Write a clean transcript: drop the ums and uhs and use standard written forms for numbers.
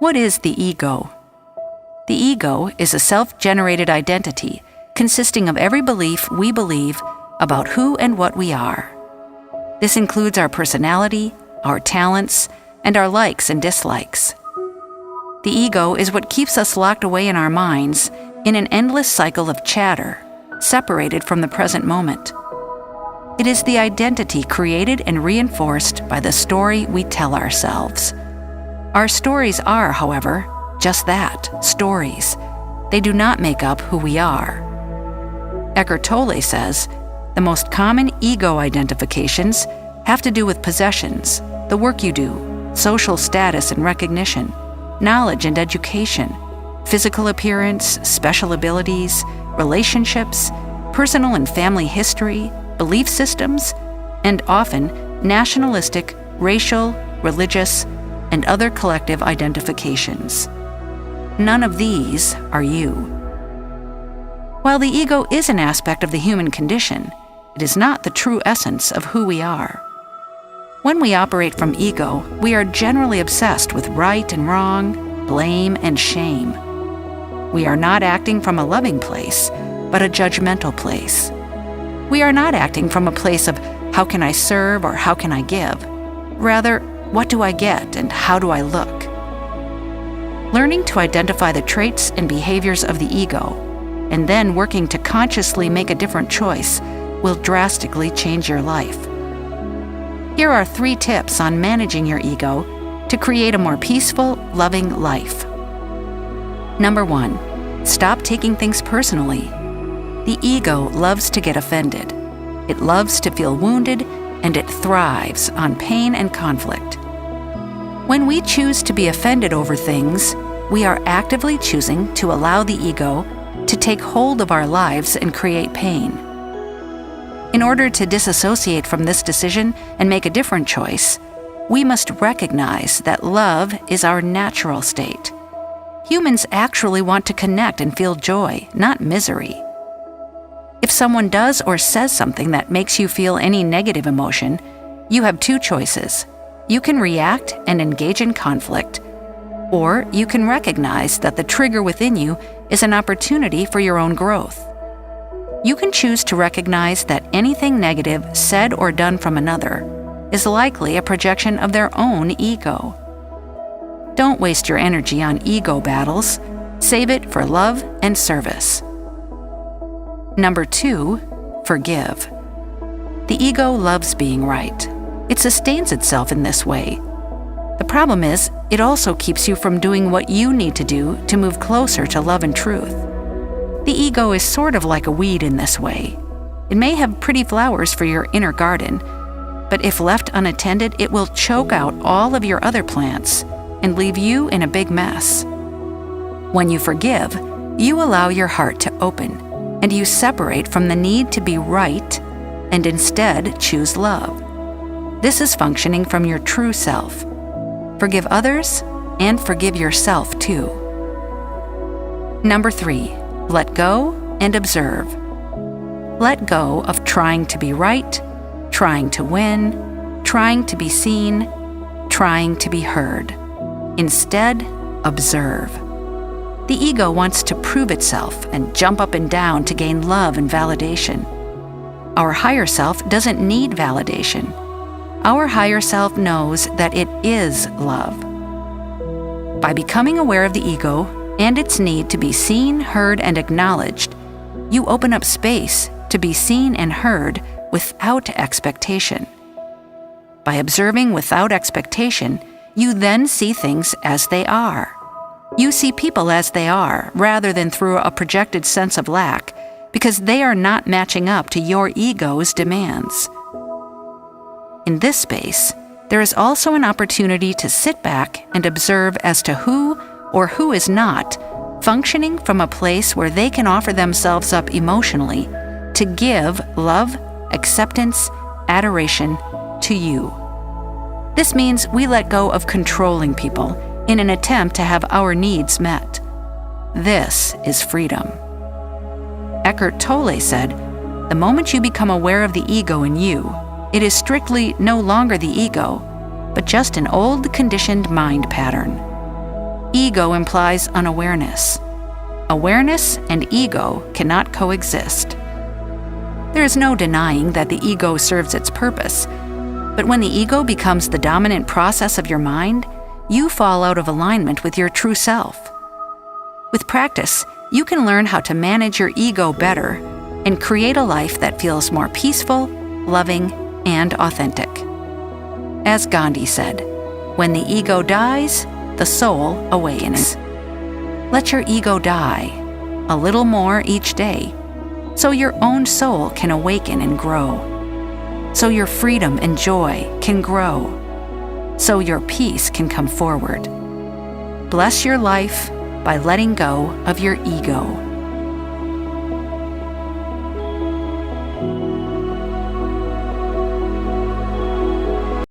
What is the ego? The ego is a self-generated identity consisting of every belief we believe about who and what we are. This includes our personality, our talents, and our likes and dislikes. The ego is what keeps us locked away in our minds in an endless cycle of chatter, separated from the present moment. It is the identity created and reinforced by the story we tell ourselves. Our stories are, however, just that, stories. They do not make up who we are. Eckhart Tolle says, the most common ego identifications have to do with possessions, the work you do, social status and recognition, knowledge and education, physical appearance, special abilities, relationships, personal and family history, belief systems, and often nationalistic, racial, religious, and other collective identifications. None of these are you. While the ego is an aspect of the human condition, it is not the true essence of who we are. When we operate from ego, we are generally obsessed with right and wrong, blame and shame. We are not acting from a loving place, but a judgmental place. We are not acting from a place of how can I serve or how can I give? Rather, what do I get and how do I look? Learning to identify the traits and behaviors of the ego, and then working to consciously make a different choice, will drastically change your life. Here are 3 tips on managing your ego to create a more peaceful, loving life. Number 1, stop taking things personally. The ego loves to get offended. It loves to feel wounded, and it thrives on pain and conflict. When we choose to be offended over things, we are actively choosing to allow the ego to take hold of our lives and create pain. In order to disassociate from this decision and make a different choice, we must recognize that love is our natural state. Humans actually want to connect and feel joy, not misery. If someone does or says something that makes you feel any negative emotion, you have 2 choices. You can react and engage in conflict, or you can recognize that the trigger within you is an opportunity for your own growth. You can choose to recognize that anything negative said or done from another is likely a projection of their own ego. Don't waste your energy on ego battles. Save it for love and service. Number 2, forgive. The ego loves being right. It sustains itself in this way. The problem is, it also keeps you from doing what you need to do to move closer to love and truth. The ego is sort of like a weed in this way. It may have pretty flowers for your inner garden, but if left unattended, it will choke out all of your other plants and leave you in a big mess. When you forgive, you allow your heart to open, and you separate from the need to be right and instead choose love. This is functioning from your true self. Forgive others and forgive yourself too. Number 3, let go and observe. Let go of trying to be right, trying to win, trying to be seen, trying to be heard. Instead, observe. The ego wants to prove itself and jump up and down to gain love and validation. Our higher self doesn't need validation. Our higher self knows that it is love. By becoming aware of the ego and its need to be seen, heard, and acknowledged, you open up space to be seen and heard without expectation. By observing without expectation, you then see things as they are. You see people as they are, rather than through a projected sense of lack, because they are not matching up to your ego's demands. In this space, there is also an opportunity to sit back and observe as to who or who is not functioning from a place where they can offer themselves up emotionally to give love, acceptance, adoration to you. This means we let go of controlling people in an attempt to have our needs met. This is freedom. Eckhart Tolle said, "The moment you become aware of the ego in you, it is strictly no longer the ego, but just an old conditioned mind pattern. Ego implies unawareness. Awareness and ego cannot coexist. There is no denying that the ego serves its purpose, but when the ego becomes the dominant process of your mind, you fall out of alignment with your true self. With practice, you can learn how to manage your ego better and create a life that feels more peaceful, loving, and authentic. As Gandhi said, "When the ego dies, the soul awakens." Let your ego die, a little more each day, so your own soul can awaken and grow, so your freedom and joy can grow, so your peace can come forward. Bless your life by letting go of your ego.